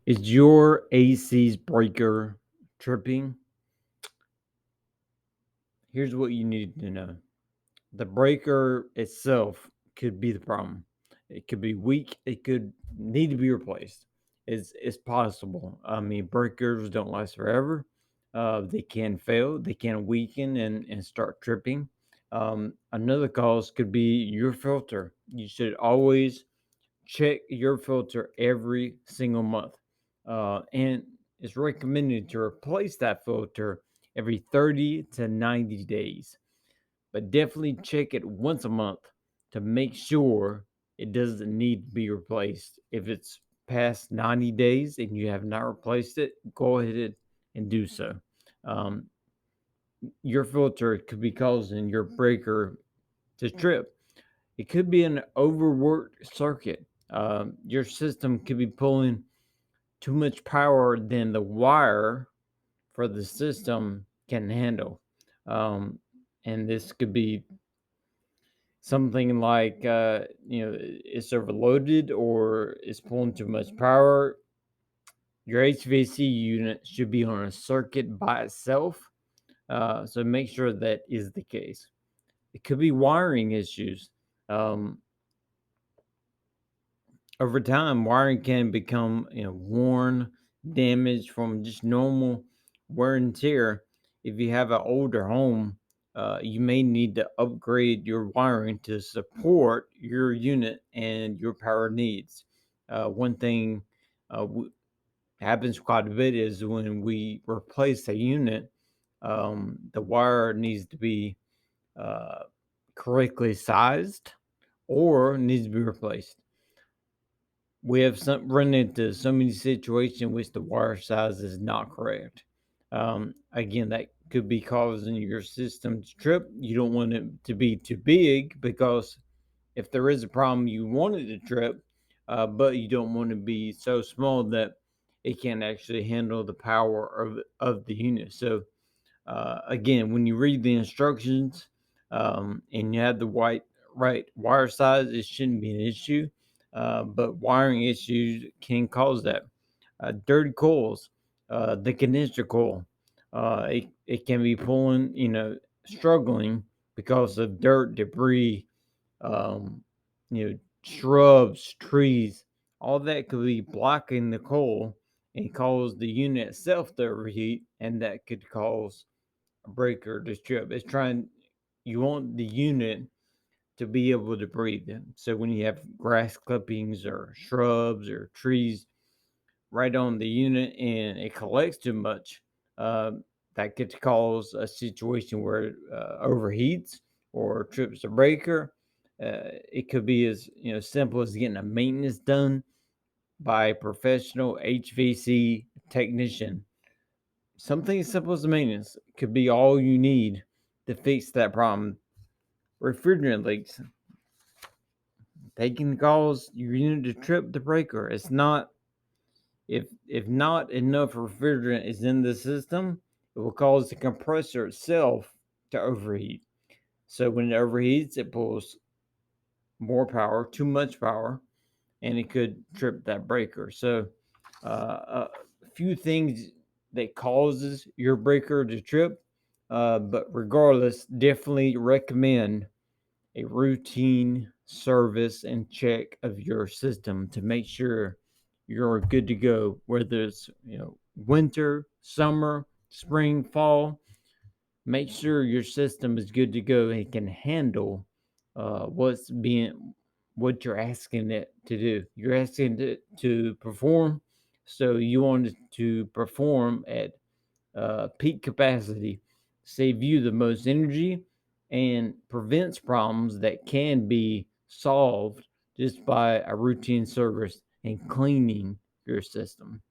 Is your AC's breaker tripping? Here's what you need to know. The breaker itself could be the problem. It could be weak. It could need to be replaced. It's possible. I mean, breakers don't last forever. They can fail. They can weaken and start tripping. Another cause could be your filter. You should always check your filter every single month. And it's recommended to replace that filter every 30 to 90 days. But definitely check it once a month to make sure it doesn't need to be replaced. If it's past 90 days and you have not replaced it, go ahead and do so. Um, your filter could be causing your breaker to trip. It could be an overworked circuit. Your system could be pulling too much power than the wire for the system can handle. And this could be something like, it's overloaded or it's pulling too much power. Your HVAC unit should be on a circuit by itself. So make sure that is the case. It could be wiring issues. Um, Over time, wiring can become worn, damaged from just normal wear and tear. If you have an older home, you may need to upgrade your wiring to support your unit and your power needs. One thing happens quite a bit is when we replace a unit, the wire needs to be uh, correctly sized or needs to be replaced. We have run into so many situations in which the wire size is not correct. Again, that could be causing your system to trip. You don't want it to be too big because if there is a problem, you want it to trip, but you don't want to be so small that it can't actually handle the power of the unit. So, again, when you read the instructions and you have the right wire size, it shouldn't be an issue. But wiring issues can cause that. Dirty coils, the condenser coil, it can be pulling, struggling because of dirt, debris, um, shrubs, trees, all that could be blocking the coil and cause the unit itself to overheat, and that could cause a breaker to trip. You want the unit to be able to breathe. So when you have grass clippings or shrubs or trees right on the unit and it collects too much, uh, that could cause a situation where it overheats or trips the breaker. It could be as simple as getting a maintenance done by a professional HVAC technician. Something as simple as maintenance could be all you need to fix that problem. Refrigerant leaks, they can cause your unit to trip the breaker. It's not if not enough refrigerant is in the system, it will cause the compressor itself to overheat. So when it overheats, it pulls more power, too much power, and it could trip that breaker. So a few things that causes your breaker to trip, but regardless, definitely recommend a routine service and check of your system to make sure you're good to go, whether it's winter, summer, spring, fall. Make sure your system is good to go and can handle what you're asking it to do. You're asking it to perform, so you want it to perform at peak capacity, save you the most energy, and prevents problems that can be solved just by a routine service and cleaning your system.